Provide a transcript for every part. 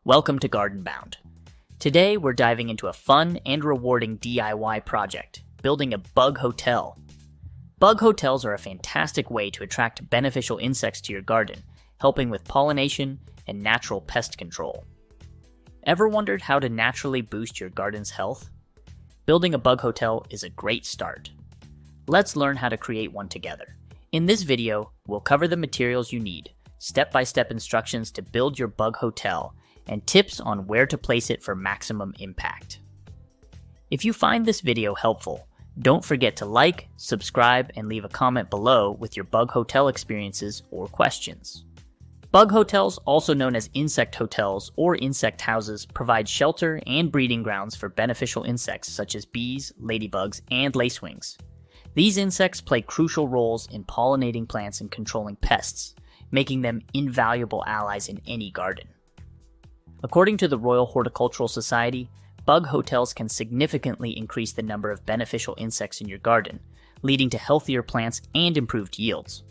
Welcome to GardenBound. Today we're diving into a fun and rewarding DIY project, building a bug hotel. Bug hotels are a fantastic way to attract beneficial insects to your garden, helping with pollination and natural pest control. Ever wondered how to naturally boost your garden's health? Building a bug hotel is a great start. Let's learn how to create one together. In this video, we'll cover the materials you need, step-by-step instructions to build your bug hotel, and tips on where to place it for maximum impact. If you find this video helpful, don't forget to like, subscribe, and leave a comment below with your bug hotel experiences or questions. Bug hotels, also known as insect hotels or insect houses, provide shelter and breeding grounds for beneficial insects such as bees, ladybugs, and lacewings. These insects play crucial roles in pollinating plants and controlling pests, making them invaluable allies in any garden. According to the Royal Horticultural Society, bug hotels can significantly increase the number of beneficial insects in your garden, leading to healthier plants and improved yields.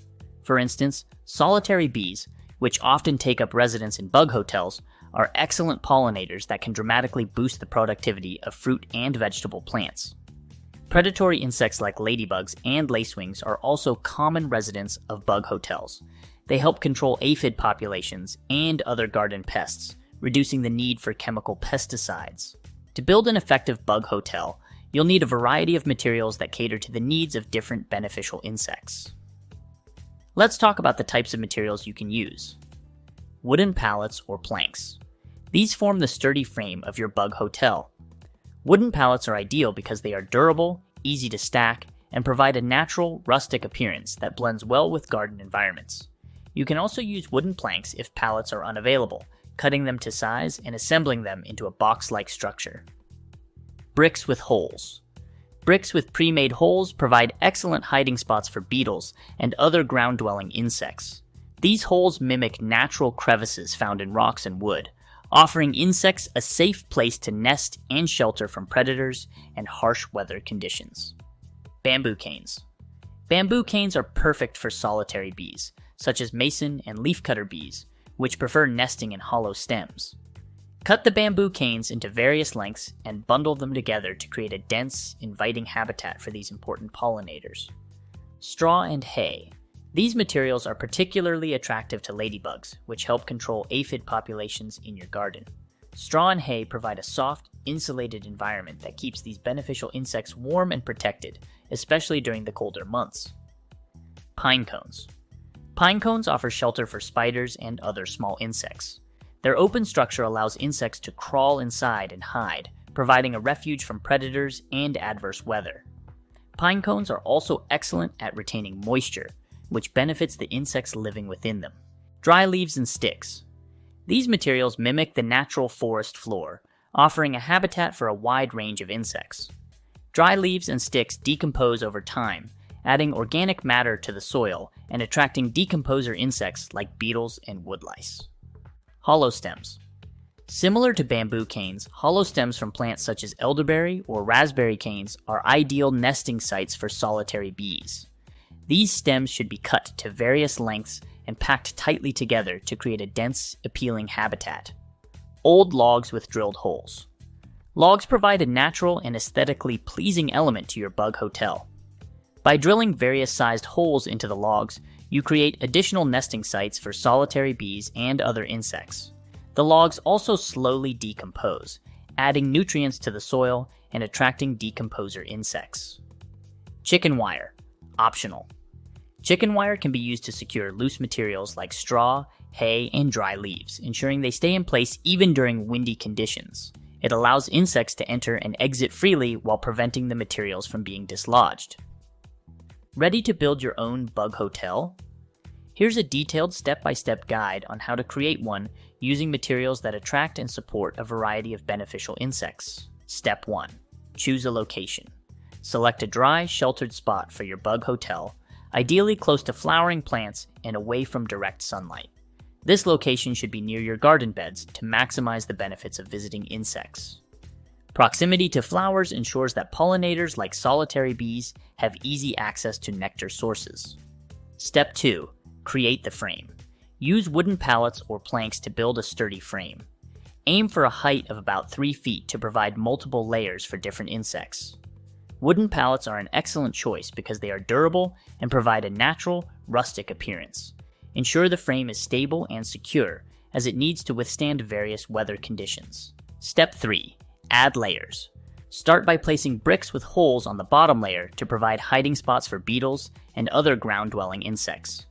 For instance, solitary bees, which often take up residence in bug hotels, are excellent pollinators that can dramatically boost the productivity of fruit and vegetable plants. Predatory insects like ladybugs and lacewings are also common residents of bug hotels. They help control aphid populations and other garden pests, reducing the need for chemical pesticides. To build an effective bug hotel, you'll need a variety of materials that cater to the needs of different beneficial insects. Let's talk about the types of materials you can use. Wooden pallets or planks. These form the sturdy frame of your bug hotel. Wooden pallets are ideal because they are durable, easy to stack, and provide a natural, rustic appearance that blends well with garden environments. You can also use wooden planks if pallets are unavailable, cutting them to size and assembling them into a box-like structure. Bricks with holes. Bricks with pre-made holes provide excellent hiding spots for beetles and other ground-dwelling insects. These holes mimic natural crevices found in rocks and wood, offering insects a safe place to nest and shelter from predators and harsh weather conditions. Bamboo canes. Bamboo canes are perfect for solitary bees, such as mason and leafcutter bees, which prefer nesting in hollow stems. Cut the bamboo canes into various lengths and bundle them together to create a dense, inviting habitat for these important pollinators. Straw and hay. These materials are particularly attractive to ladybugs, which help control aphid populations in your garden. Straw and hay provide a soft, insulated environment that keeps these beneficial insects warm and protected, especially during the colder months. Pine cones. Pine cones offer shelter for spiders and other small insects. Their open structure allows insects to crawl inside and hide, providing a refuge from predators and adverse weather. Pine cones are also excellent at retaining moisture, which benefits the insects living within them. Dry leaves and sticks. These materials mimic the natural forest floor, offering a habitat for a wide range of insects. Dry leaves and sticks decompose over time, adding organic matter to the soil and attracting decomposer insects like beetles and woodlice. Hollow stems. Similar to bamboo canes, hollow stems from plants such as elderberry or raspberry canes are ideal nesting sites for solitary bees. These stems should be cut to various lengths and packed tightly together to create a dense, appealing habitat. Old logs with drilled holes. Logs provide a natural and aesthetically pleasing element to your bug hotel. By drilling various sized holes into the logs, you create additional nesting sites for solitary bees and other insects. The logs also slowly decompose, adding nutrients to the soil and attracting decomposer insects. Chicken wire. Optional. Chicken wire can be used to secure loose materials like straw, hay, and dry leaves, ensuring they stay in place even during windy conditions. It allows insects to enter and exit freely while preventing the materials from being dislodged. Ready to build your own bug hotel? Here's a detailed step-by-step guide on how to create one using materials that attract and support a variety of beneficial insects. Step 1. Choose a location. Select a dry, sheltered spot for your bug hotel, ideally close to flowering plants and away from direct sunlight. This location should be near your garden beds to maximize the benefits of visiting insects. Proximity to flowers ensures that pollinators like solitary bees have easy access to nectar sources. Step 2. Create the frame. Use wooden pallets or planks to build a sturdy frame. Aim for a height of about 3 feet to provide multiple layers for different insects. Wooden pallets are an excellent choice because they are durable and provide a natural, rustic appearance. Ensure the frame is stable and secure, as it needs to withstand various weather conditions. Step 3. Add layers. Start by placing bricks with holes on the bottom layer to provide hiding spots for beetles and other ground-dwelling insects.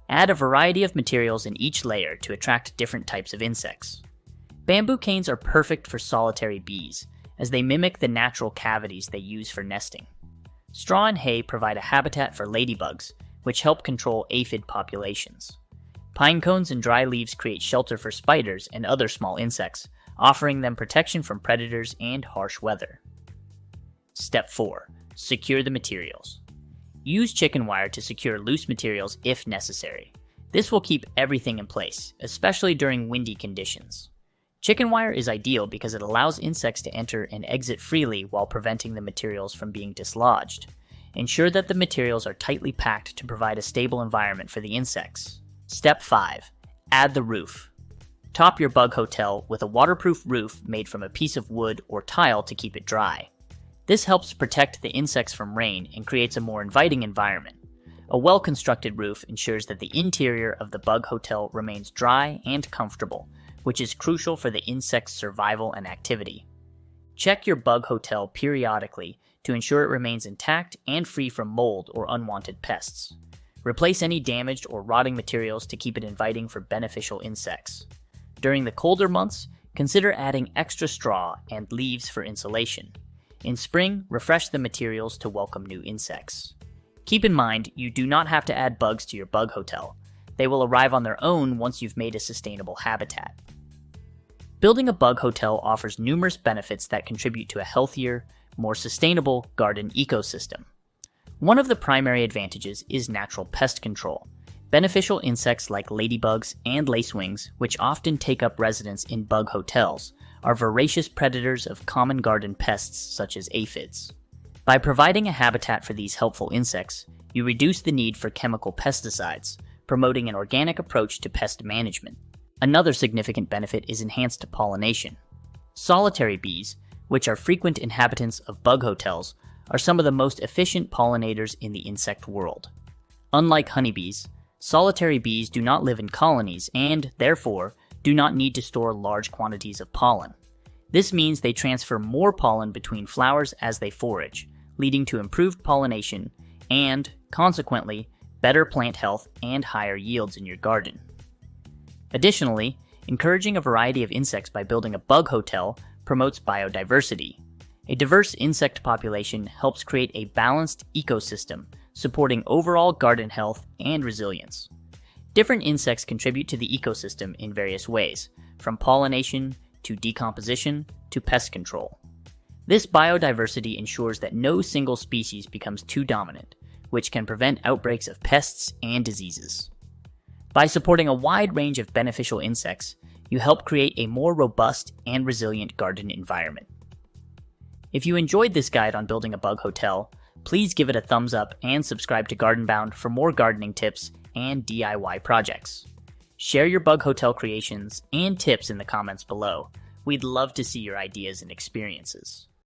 Add a variety of materials in each layer to attract different types of insects. Bamboo canes are perfect for solitary bees, as they mimic the natural cavities they use for nesting. Straw and hay provide a habitat for ladybugs, which help control aphid populations. Pine cones and dry leaves create shelter for spiders and other small insects, offering them protection from predators and harsh weather. Step 4. Secure the materials. Use chicken wire to secure loose materials if necessary. This will keep everything in place, especially during windy conditions. Chicken wire is ideal because it allows insects to enter and exit freely while preventing the materials from being dislodged. Ensure that the materials are tightly packed to provide a stable environment for the insects. Step 5. Add the roof. Top your bug hotel with a waterproof roof made from a piece of wood or tile to keep it dry. This helps protect the insects from rain and creates a more inviting environment. A well-constructed roof ensures that the interior of the bug hotel remains dry and comfortable, which is crucial for the insect's survival and activity. Check your bug hotel periodically to ensure it remains intact and free from mold or unwanted pests. Replace any damaged or rotting materials to keep it inviting for beneficial insects. During the colder months, consider adding extra straw and leaves for insulation. In spring, refresh the materials to welcome new insects. Keep in mind, you do not have to add bugs to your bug hotel. They will arrive on their own once you've made a sustainable habitat. Building a bug hotel offers numerous benefits that contribute to a healthier, more sustainable garden ecosystem. One of the primary advantages is natural pest control. Beneficial insects like ladybugs and lacewings, which often take up residence in bug hotels, are voracious predators of common garden pests such as aphids. By providing a habitat for these helpful insects, you reduce the need for chemical pesticides, promoting an organic approach to pest management. Another significant benefit is enhanced pollination. Solitary bees, which are frequent inhabitants of bug hotels, are some of the most efficient pollinators in the insect world. Unlike honeybees, solitary bees do not live in colonies and, therefore, do not need to store large quantities of pollen. This means they transfer more pollen between flowers as they forage, leading to improved pollination and, consequently, better plant health and higher yields in your garden. Additionally, encouraging a variety of insects by building a bug hotel promotes biodiversity. A diverse insect population helps create a balanced ecosystem, supporting overall garden health and resilience. Different insects contribute to the ecosystem in various ways, from pollination to decomposition to pest control. This biodiversity ensures that no single species becomes too dominant, which can prevent outbreaks of pests and diseases. By supporting a wide range of beneficial insects, you help create a more robust and resilient garden environment. If you enjoyed this guide on building a bug hotel, please give it a thumbs up and subscribe to GardenBound for more gardening tips and DIY projects. Share your bug hotel creations and tips in the comments below. We'd love to see your ideas and experiences.